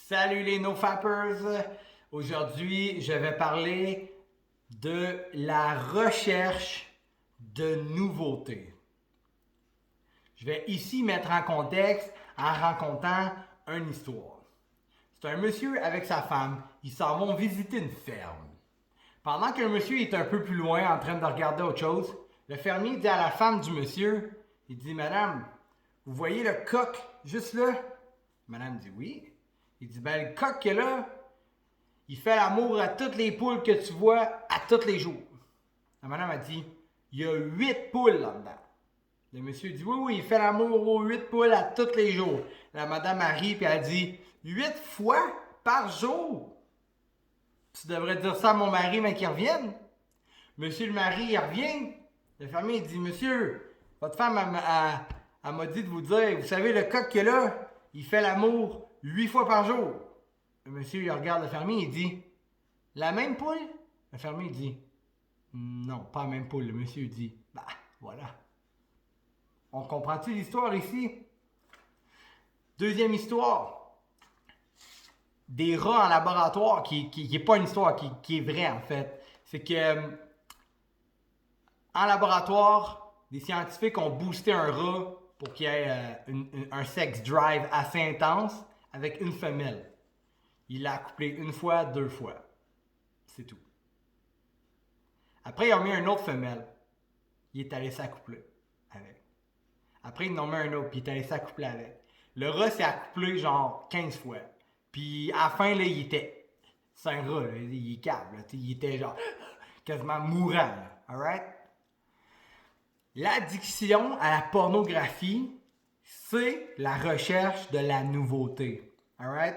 Salut les NoFappers! Aujourd'hui, je vais parler de la recherche de nouveautés. Je vais ici mettre en contexte en racontant une histoire. C'est un monsieur avec sa femme, ils s'en vont visiter une ferme. Pendant que le monsieur est un peu plus loin en train de regarder autre chose, le fermier dit à la femme du monsieur, il dit « Madame, vous voyez le coq juste là? » Madame dit « Oui. » Il dit, ben le coq qui est là, il fait l'amour à toutes les poules que tu vois à tous les jours. La madame a dit, il y a 8 poules là-dedans. Le monsieur dit, oui, oui, il fait l'amour aux 8 poules à tous les jours. La madame a ri et a dit, 8 fois par jour? Tu devrais dire ça à mon mari, mais qu'il revienne. Monsieur le mari, il revient. Le fermier dit, monsieur, votre femme m'a dit de vous dire, vous savez, le coq qui est là, il fait l'amour 8 fois par jour. Le monsieur, il regarde le fermier, il dit, la même poule? Le fermier dit, non, pas la même poule. Le monsieur dit, bah, voilà. On comprend-tu l'histoire ici? Deuxième histoire. Des rats en laboratoire, qui n'est pas une histoire, qui est vraie en fait. C'est que, en laboratoire, des scientifiques ont boosté un rat pour qu'il ait un sex drive assez intense avec une femelle. Il l'a accouplé une fois, 2 fois. C'est tout. Après, ils ont mis une autre femelle. Il est allé s'accoupler avec. Après, ils en ont mis un autre, puis il est allé s'accoupler avec. Le rat s'est accouplé genre 15 fois. Puis à la fin, là, il était... C'est un rat, là, il est câble. Il était genre quasiment mourant. Là. Alright? L'addiction à la pornographie, c'est la recherche de la nouveauté. Alright?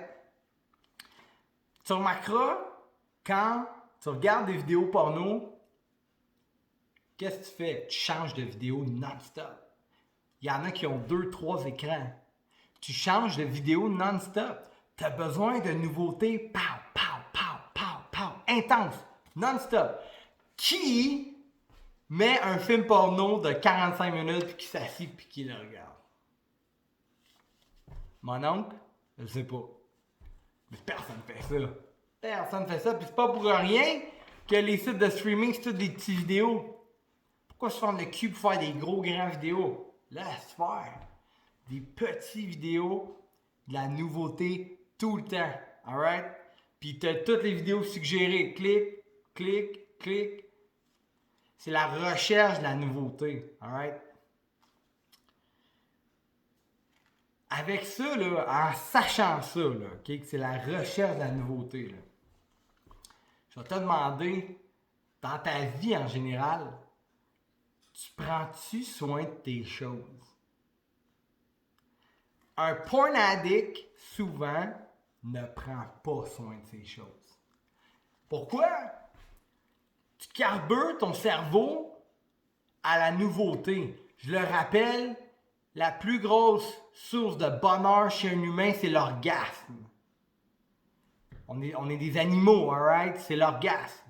Tu remarqueras, quand tu regardes des vidéos porno, qu'est-ce que tu fais? Tu changes de vidéo non-stop. Il y en a qui ont 2, 3 écrans. Tu changes de vidéo non-stop. Tu as besoin de nouveautés, pow, pow, pow, pow, pow, intense, non-stop. Qui met un film porno de 45 minutes puis qui s'assied puis qui le regarde? Mon oncle? Je sais pas. Mais personne fait ça. Personne fait ça, puis c'est pas pour rien que les sites de streaming, c'est toutes des petites vidéos. Pourquoi se faire le cul pour faire des gros grands vidéos? Laisse faire. Des petites vidéos, de la nouveauté tout le temps. Alright? Puis t'as toutes les vidéos suggérées. Clic, clic, clic. C'est la recherche de la nouveauté. Alright? Avec ça, là, en sachant ça, là, okay, que c'est la recherche de la nouveauté, là, je vais te demander, dans ta vie en général, tu prends-tu soin de tes choses? Un porn addict, souvent, ne prend pas soin de ses choses. Pourquoi? Tu carbures ton cerveau à la nouveauté. Je le rappelle, la plus grosse source de bonheur chez un humain, c'est l'orgasme. On est des animaux, alright? C'est l'orgasme.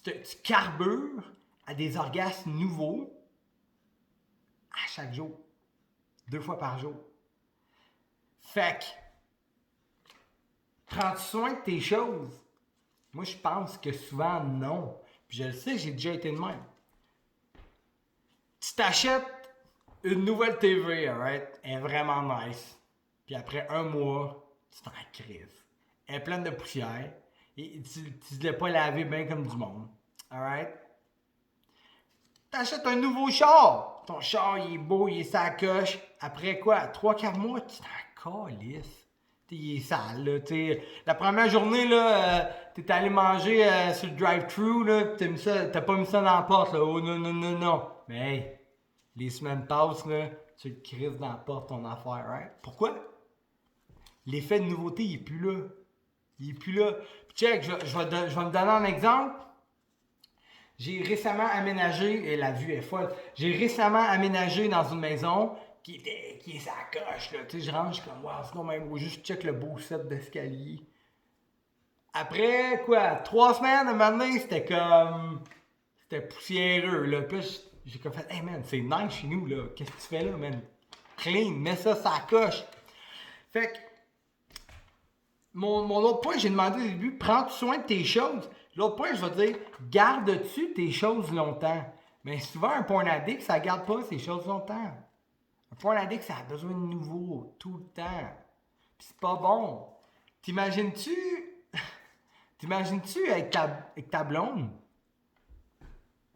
Tu carbures à des orgasmes nouveaux à chaque jour. 2 fois par jour. Fait que, prends-tu soin de tes choses? Moi, je pense que souvent, non. Puis je le sais, j'ai déjà été de même. Tu t'achètes une nouvelle TV, alright? Elle est vraiment nice. Puis après 1 mois, tu t'en crises. Elle est pleine de poussière. Et tu ne l'as pas lavé bien comme du monde. Alright? T'achètes un nouveau char. Ton char, il est beau, il est sacoche. Après quoi? 3-4 mois, tu t'en calisses. Il est sale, là. T'sais. La première journée, là, t'es allé manger sur le drive-thru, là, t'as pas mis ça dans la porte, là. Oh non, non, non, non. Mais hey, les semaines passent, là, tu le crises dans la porte, ton affaire, right? Pourquoi? L'effet de nouveauté, il est plus là. Il est plus là. Puis check, je vais me donner un exemple. J'ai récemment aménagé, et la vue est folle, j'ai récemment aménagé dans une maison qui est sa coche, là. Tu sais, je rentre, je suis comme, wow, sinon même, juste check le beau set d'escalier. Après, quoi, 3 semaines, un moment donné, c'était poussiéreux, là. Puis j'ai comme fait, hey man, c'est nice chez nous, là. Qu'est-ce que tu fais là, man? Clean, mets ça coche. Fait que, mon autre point, j'ai demandé au début, prends soin de tes choses. L'autre point, je vais dire, garde-tu tes choses longtemps? Mais souvent, un porn addict, ça ne garde pas ses choses longtemps. Un porn addict, ça a besoin de nouveau, tout le temps. Puis c'est pas bon. T'imagines-tu avec ta blonde?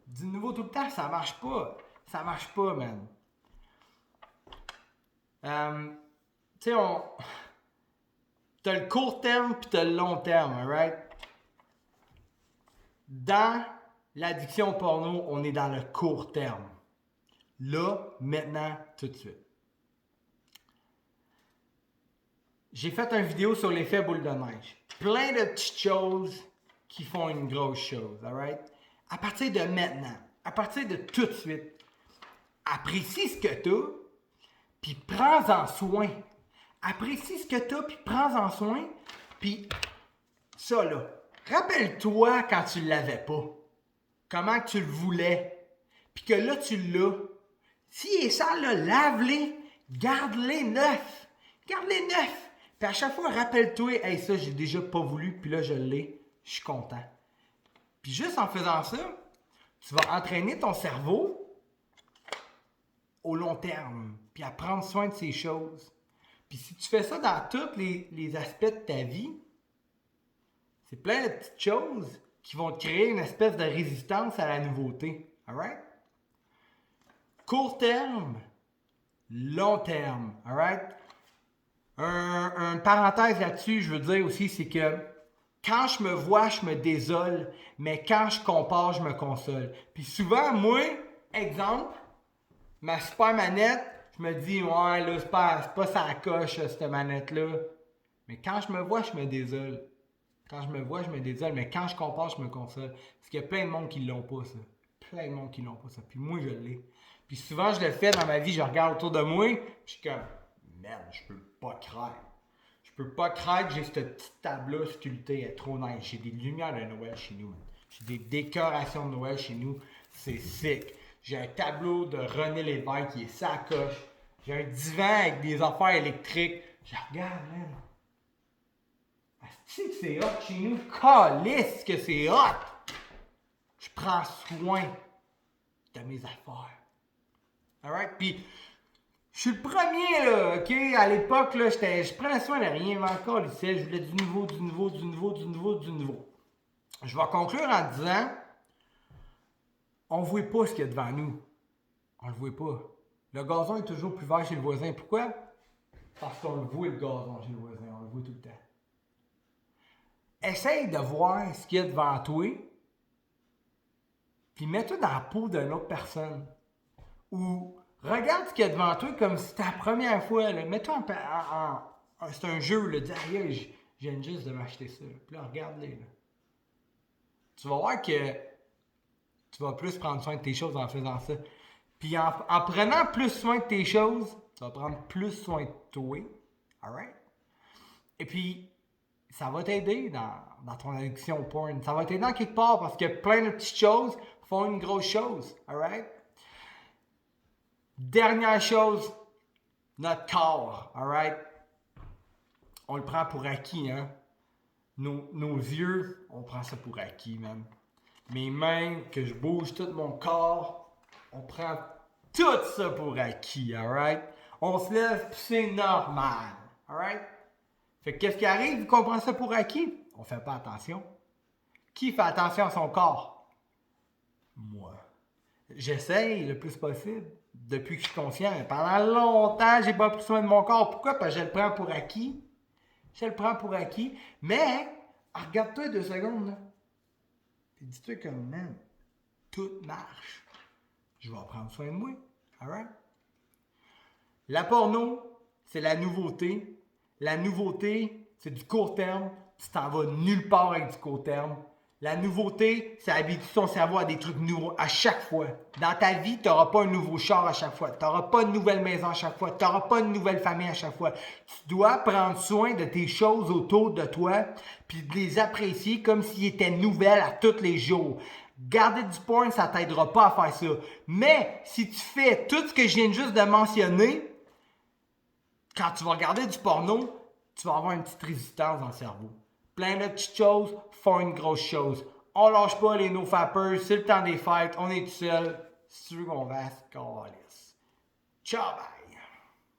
Du nouveau tout le temps, ça marche pas. Ça marche pas, man. Tu sais, t'as le court terme puis t'as le long terme, alright? Dans l'addiction au porno, on est dans le court terme. Là, maintenant, tout de suite. J'ai fait une vidéo sur l'effet boule de neige. Plein de petites choses qui font une grosse chose, alright? À partir de maintenant, à partir de tout de suite, apprécie ce que t'as, puis prends-en soin. Apprécie ce que t'as, puis prends-en soin, puis ça là. Rappelle-toi quand tu l'avais pas, comment tu le voulais, puis que là tu l'as. S'il est sale, là, lave-les, garde-les neufs. Garde-les neufs. Puis à chaque fois, rappelle-toi, hey, ça, j'ai déjà pas voulu, puis là, je l'ai, je suis content. Puis juste en faisant ça, tu vas entraîner ton cerveau au long terme, puis à prendre soin de ces choses. Puis si tu fais ça dans tous les aspects de ta vie, c'est plein de petites choses qui vont te créer une espèce de résistance à la nouveauté. Alright? Court terme, long terme. Alright? Un parenthèse là-dessus, je veux dire aussi, c'est que quand je me vois, je me désole, mais quand je compare, je me console. Puis souvent, moi, exemple, ma super manette, je me dis, ouais, là, c'est pas ça coche, cette manette-là. Mais quand je me vois, je me désole. Quand je me vois, je me désole, mais quand je compare, je me console. Parce qu'il y a plein de monde qui l'ont pas, ça. Plein de monde qui l'ont pas, ça. Puis moi, je l'ai. Puis souvent, je le fais dans ma vie, je regarde autour de moi, puis je suis comme, merde, je peux pas croire. Je peux pas croire que j'ai cette petite table-là sculptée, elle est trop nice. J'ai des lumières de Noël chez nous. J'ai des décorations de Noël chez nous. C'est sick. J'ai un tableau de René Lévesque qui est sacoche. J'ai un divan avec des affaires électriques. Je regarde, man. Asti que c'est hot chez nous. Calisse que c'est hot. Je prends soin de mes affaires. Alright? Puis, je suis le premier, là, OK? À l'époque, là, je prenais soin de rien, mais encore, je voulais du nouveau. Je vais conclure en disant, on ne voit pas ce qu'il y a devant nous. On ne le voit pas. Le gazon est toujours plus vert chez le voisin. Pourquoi? Parce qu'on le voit, le gazon, chez le voisin. On le voit tout le temps. Essaye de voir ce qu'il y a devant toi, puis mets-toi dans la peau d'une autre personne. Ou regarde ce qu'il y a devant toi comme si c'était la première fois. Là. Mets-toi en c'est un jeu, là. Dis, aïe, je viens juste de m'acheter ça. Puis là, regarde-les. Là. Tu vas voir que tu vas plus prendre soin de tes choses en faisant ça. Puis en prenant plus soin de tes choses, tu vas prendre plus soin de toi. Alright? Et puis, ça va t'aider dans ton addiction au porn. Ça va t'aider dans quelque part parce que plein de petites choses font une grosse chose. Alright? Dernière chose, notre corps. Alright? On le prend pour acquis, hein? Nos yeux, on prend ça pour acquis, man. Mes mains, que je bouge tout mon corps, on prend tout ça pour acquis, alright? On se lève, puis c'est normal, alright? Fait que qu'est-ce qui arrive qu'on prend ça pour acquis? On fait pas attention. Qui fait attention à son corps? Moi. J'essaye le plus possible, depuis que je suis conscient. Pendant longtemps, j'ai pas pris soin de mon corps. Pourquoi? Parce que je le prends pour acquis. Je le prends pour acquis. Mais, regarde-toi 2 secondes, là. Puis dis-toi comme, man, tout marche. Je vais prendre soin de moi. Alright? La porno, c'est la nouveauté. La nouveauté, c'est du court terme. Tu t'en vas nulle part avec du court terme. La nouveauté, ça habitue ton cerveau à des trucs nouveaux à chaque fois. Dans ta vie, tu n'auras pas un nouveau char à chaque fois. Tu n'auras pas une nouvelle maison à chaque fois. Tu n'auras pas une nouvelle famille à chaque fois. Tu dois prendre soin de tes choses autour de toi puis de les apprécier comme s'ils étaient nouvelles à tous les jours. Garder du porn, ça ne t'aidera pas à faire ça. Mais si tu fais tout ce que je viens juste de mentionner, quand tu vas regarder du porno, tu vas avoir une petite résistance dans le cerveau. Plein de petites choses font une grosse chose. On lâche pas les no-fappers, c'est le temps des fêtes, on est tout seul. Si tu veux qu'on fasse, calisse. Ciao, bye!